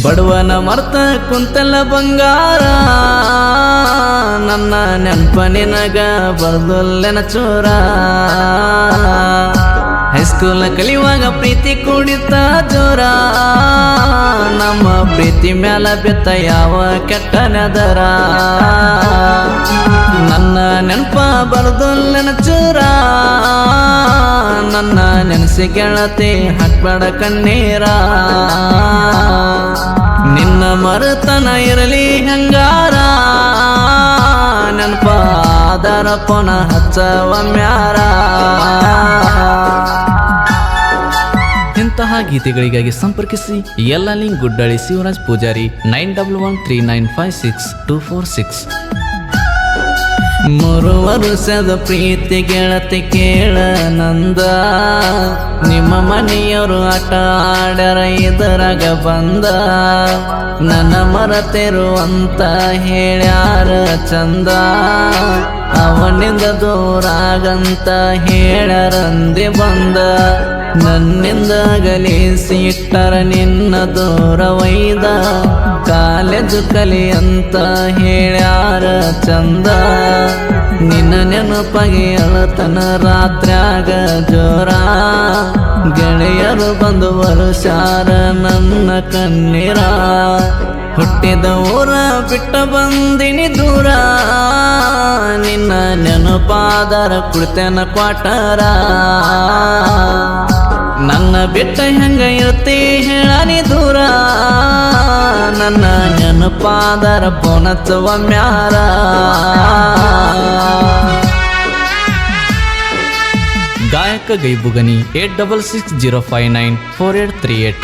ಬಡವನ ಮರ್ತ ಕುಂತಲ್ಲ ಬಂಗಾರ ನನ್ನ ನೆನಪ ನಿನಗ ಬರ್ದೊಲ್ಲೆನ ಚೋರ ಹೈಸ್ಕೂಲ್ ಕಲಿಯುವಾಗ ಪ್ರೀತಿ ಕುಡಿತ ಜೋರ ನಮ್ಮ ಪ್ರೀತಿ ಮ್ಯಾಲ ಬೆತ್ತ ಯಾವ ಕೆಟ್ಟ ನೆದರ ನನ್ನ ನೆನಪ ಬರ್ದೊಲ್ಲೆನ ಚೋರ ನನ್ನ ನೆನೆಸಿ ಗೆಳತಿ ಹಾಕ್ಬೇಡ ಕಣ್ಣೀರ ನಿನ್ನ ಮರುತನ ಇರಲಿ ಹಂಗಾರ ನೆನಪ ಆದರ ಪುನಃ ಹಚ್ಚವ ಮ್ಯಾರ. ಇಂತಹ ಗೀತೆಗಳಿಗಾಗಿ ಸಂಪರ್ಕಿಸಿ ಎಲ್ಲ ಲಿಂಕ್ ಗುಡ್ಡಳ್ಳಿ ಶಿವರಾಜ್ ಪೂಜಾರಿ 9139562446. 3 ವರ್ಷದ ಪ್ರೀತಿ ಗೆಳತಿ ಕೇಳ ನಂದ ನಿಮ್ಮ ಮನೆಯವರು ಆಟ ಆಡರ ಇದರಾಗ ಬಂದ ನನ್ನ ಮರತಿರುವಂತ ಹೇಳ್ಯಾರ ಚಂದ ಅವನಿಂದ ದೂರಾಗಂತ ಹೇಳ್ಯಾರಂದೆ ಬಂದ ನನ್ನಿಂದ ಗಲಿಸಿ ಇಟ್ಟರ ನಿನ್ನ ದೂರ ಒಯ್ದ ಕಾಲೇಜು ಕಲಿ ಅಂತ ಹೇಳ್ಯಾರ ಚಂದ ನಿನ್ನ ನೆನಪಾಗಿ ಅಳತನ ರಾತ್ರ್ಯಾಗ ಜೋರ ಗೆಳೆಯರು ಬಂದು ವರ್ಷಾರ ನನ್ನ ಕಣ್ಣೀರ ಹುಟ್ಟಿದ ಊರ ಬಿಟ್ಟ ಬಂದಿನಿ ದೂರ ನಿನ್ನ ನೆನಪಾದರ ಕುಳಿತನ ಕ್ವಾಟರ ನನ್ನ ಬಿಟ್ಟ ಹೆಂಗ ಇರ್ತಿ ಹೇಳನಿ ದೂರ ನನ್ನ ನೆನಪಾದರ ಪೋನಚ್ಚವ ಮ್ಯಾರ. ಗಾಯಕ ಗೈಬುಗನಿ 8660594838.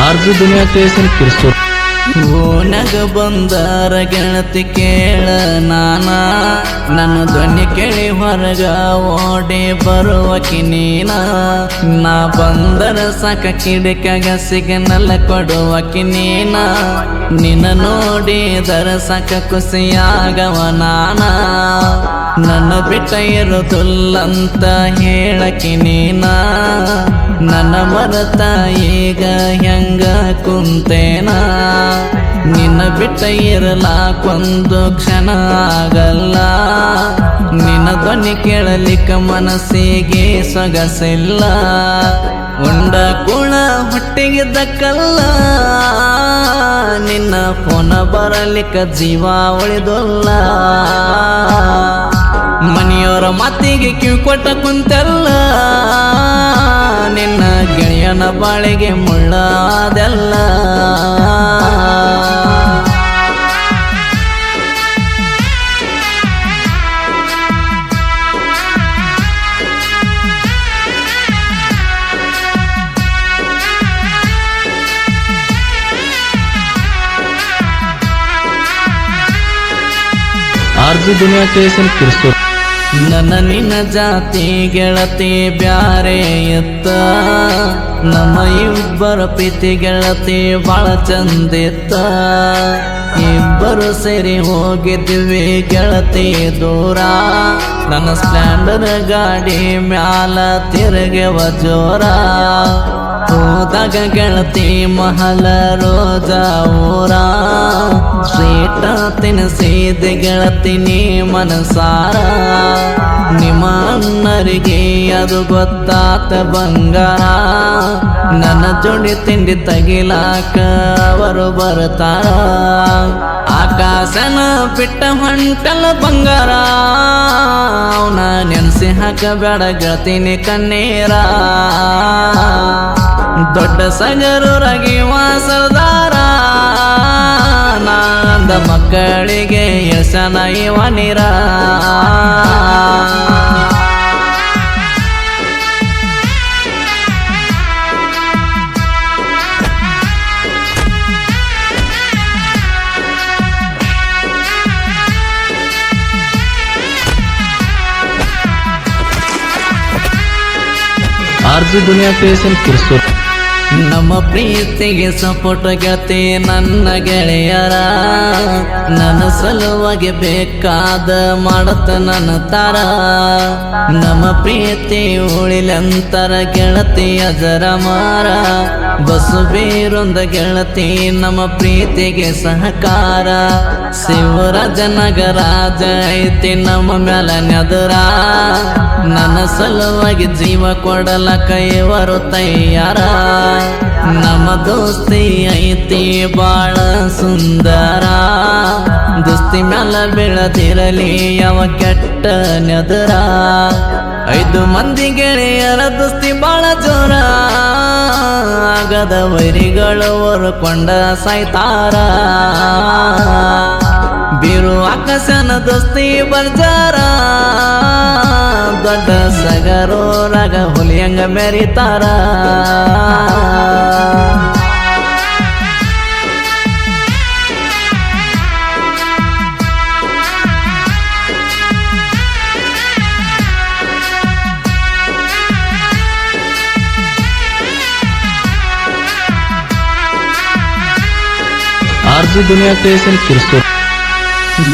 ಆರ್ಜು ದುನಿಯಾ ಕ್ರಿಯೇಷನ್ ಕಿರ್ಸೂರ್. ಓನಗ ಬಂದರ ಗೆಳತಿ ಕೇಳ ನಾನ ನನ್ನ ಧ್ವನಿ ಕೇಳಿ ಹೊರಗ ಓಡಿ ಬರುವಕಿ ನೀನ ನಾ ಬಂದರ ಸಾಕ ಕಿಡಿಕಾಗ ಸಿಗ್ನಲ್ ಕೊಡುವಕಿ ನೀನ ನಿನ್ನ ನೋಡಿದರ ಸಾಕ ಖುಷಿಯಾಗವ ನಾನ ನನ್ನ ಬಿಟ್ಟ ಇರುದಿಲ್ಲಂತ ಹೇಳಕಿ ನೀನ ನನ್ನ ಮರತ ಈಗ ಹೆಂಗ ಕುಂತೇನ ನಿನ್ನ ಬಿಟ್ಟ ಇರಲಾಕೊಂದು ಕ್ಷಣ ಆಗಲ್ಲ ನಿನ್ನ ಧ್ವನಿ ಕೇಳಲಿಕ್ಕ ಮನಸ್ಸಿಗೆ ಸೊಗಸಿಲ್ಲ ಉಂಡ ಕುಳ ಹೊಟ್ಟೆಗೆ ದಕ್ಕಲ್ಲ ನಿನ್ನ ಫೋನ ಬರಲಿಕ್ಕ ಜೀವ ಉಳಿದಲ್ಲ ಮನೆಯವರ ಮಾತಿಗೆ ಕಿವಿ ಕೊಟ್ಟ ಕುಂತಲ್ಲ ನಿನ್ನ ಗೆಳೆಯನ ಬಾಳಿಗೆ ಮುಳ್ಳಾದೆಲ್ಲ ಆರ್ಜು ದುನಿಯಾ ಕ್ರಿಯೇಷನ್ ಕಿರ್ಸೂರ್. ನನ್ನ ನಿನ್ನ ಜಾತಿ ಗೆಳತಿ ಬ್ಯಾರೆ ಇತ್ತ ನಮ್ಮ ಇಬ್ಬರ ಪ್ರೀತಿ ಗೆಳತಿ ಬಾಳ ಚಂದಿತ್ತ ಇಬ್ಬರು ಸೇರಿ ಹೋಗಿದ್ವಿ ಗೆಳತಿ ದೂರ ನನ್ನ ಸ್ಪ್ಲೆಂಡರ್ ಗಾಡಿ ಮ್ಯಾಲ ತಿರುಗೆವ ಜೋರ ಹೋದಾಗ ಗೆಳತಿ ಮಹಲ ರೋಜ ಊರ ಸ್ವೀಟ ತಿನಿಸಿದ ಗೆಳತಿ ನೀ ಮನಸಾರ ನಿಮ್ಮ ಅಣ್ಣರಿಗೆ ಅದು ಗೊತ್ತಾತ ಬಂಗಾರ ನನ್ನ ಜೋಡಿ ತಿಂಡಿ ತಗಿಲಾಕ ಅವರು ಬರ್ತಾರ ಆಕಾಶನ ಬಿಟ್ಟ ಹೊಂಟಲ ಬಂಗಾರ ಅವನ ನೆನ್ಸಿ ಹಾಕಬೇಡ ಗೆಳತಿನಿ ಕಣ್ಣೀರ ದೊಡ್ಡ ಸಗರೂರಾಗಿ ವಾಸದಾರ ನಾಂದ ಮಕ್ಕಳಿಗೆ ಯಶನ ಇವ ನೀರ ಆರ್ಜು ದುನಿಯಾ ಕ್ರಿಯೇಷನ್ ಕಿರ್ಸೂರ್. ನಮ್ಮ ಪ್ರೀತಿಗೆ ಸಪೋರ್ಟ್ ಗೆಳತಿ ನನ್ನ ಗೆಳೆಯರ, ನನ್ನ ಸಲುವಾಗಿ ಬೇಕಾದ ಮಾಡತ್ತ ನನ್ನ ತರ. ನಮ್ಮ ಪ್ರೀತಿ ಉಳಿಲಂತರ ಗೆಳತಿ ಅಜರ ಮಾರ, ಬಸು ಬೇರೊಂದ ಗೆಳತಿ ನಮ್ಮ ಪ್ರೀತಿಗೆ ಸಹಕಾರ. ಶಿವರಾಜನಗರ ಐತಿ ನಮ್ಮ ಮ್ಯಾಲ ನೆದರ, ನನ್ನ ಸಲುವಾಗಿ ಜೀವ ಕೊಡಲಕ ಇವರು ತಯಾರ. ನಮ್ಮ ದೋಸ್ತಿ ಐತಿ ಬಾಳ ಸುಂದರ, ದೋಸ್ತಿ ಮ್ಯಾಲ ಬೆಳೆದಿರಲಿ ಯಾವ ಕೆಟ್ಟ ನೆದರ. 5 ಮಂದಿ ಗೆಳೆಯರ ದೋಸ್ತಿ ಬಾಳ ಜೋರ, ಆಗದ ವೈರಿಗಳು ಹೊರಕೊಂಡ ಸಾಯ್ತಾರ. ಬೀರು ಆಕಾಶನ ದೋಸ್ತಿ ಬರ್ಜಾರ, ದೊಡ್ಡ ಸಗರೋರಾಗ ಹುಲಿಯಂಗ ಮೆರಿತಾರ. ಆರ್ಜಿ ದುನಿಯಾ ಕ್ರಿಯೇಷನ್ ಕಿರ್ಸೂರ್.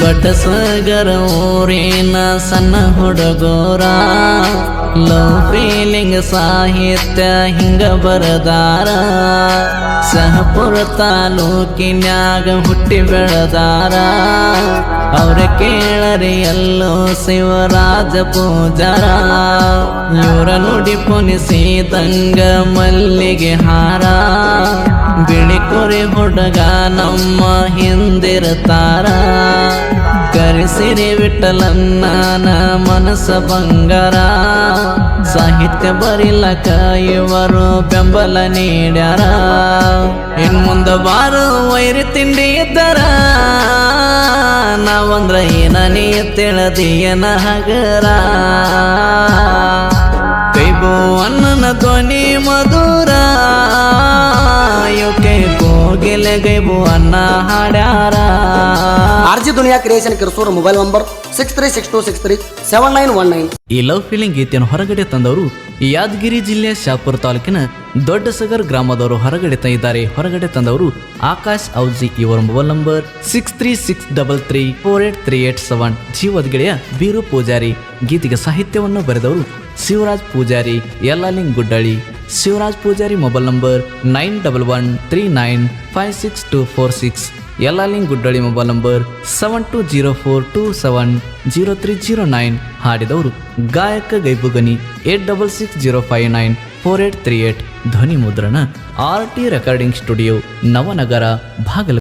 ದೊಡ್ಡ ಸಗರ ಊರಿನ ಸಣ್ಣ ಹುಡುಗೋರ, ಲವ್ ಫೀಲಿಂಗ್ ಸಾಹಿತ್ಯ ಹಿಂಗ ಬರದಾರ. ಶಹಾಪುರ ತಾಲೂಕಿನ್ಯಾಗ ಹುಟ್ಟಿ ಬೆಳೆದಾರ, ಅವ್ರ ಕೇಳರಿ ಎಲ್ಲೋ ಶಿವರಾಜ ಪೂಜಾರ. ಇವರ ನುಡಿ ಪುನಿಸಿದಂಗ ಮಲ್ಲಿಗೆ ಹಾರ, ಬಿಳಿ ಕೊರೆ ಹುಡುಗ ನಮ್ಮ ಹಿಂದಿರ್ತಾರ. ಕರೆಸಿರಿ ವಿಠಲನ್ನ ಮನಸ್ಸ ಬಂಗಾರ, ಸಾಹಿತ್ಯ ಬರಿಲಕ ಇವರು ಬೆಂಬಲ ನೀಡ್ಯಾರ. ಇನ್ ಮುಂದ ಬಾರು ವೈರಿ ತಿಂಡಿ ಇದ್ದಾರ, ನಾವಂದ್ರ ಏನ ನೀ ತಿಳಿದಿಯನ ಹಗರ. ಕೈಬೋ ಅನ್ನನ ಧ್ವನಿ ಮಧುರ, ಯೋಕೆ ಕೋಗಿಲೆ ಗೈಬು ಅನ್ನ ಹಾಡ್ಯಾರ. RG Duniya creation Kirsur. Mobile number 6362637919. ಈ ಲವ್ ಫೀಲಿಂಗ್ ಗೀತೆಯನ್ನು ಹೊರಗಡೆ ತಂದವರು ಯಾದಗಿರಿ ಜಿಲ್ಲೆಯ ಶಹಾಪುರ ತಾಲೂಕಿನ ದೊಡ್ಡ ಸಗರ್ ಗ್ರಾಮದವರು ಹೊರಗಡೆ ತಂದಿದ್ದಾರೆ. ಹೊರಗಡೆ ತಂದವರು ಆಕಾಶ್ ಔಜಿ. ಇವರ ಮೊಬೈಲ್ ನಂಬರ್ 6363483887. ಜೀವದ ಗೆಳೆಯ ಬೀರು ಪೂಜಾರಿ. ಗೀತೆಗೆ ಸಾಹಿತ್ಯವನ್ನು ಬರೆದವರು Shivaraj Pujari Yallaling Guddali. Shivaraj Pujari mobile number 9139562446. Yallaling Guddali mobile number 7204270309. ಹಾಡಿದವರು ಗಾಯಕ ಗೈಬುಗನಿ 8660594838. ಧ್ವನಿ ಮುದ್ರಣ RT recording studio, Navanagar, Bagalkot.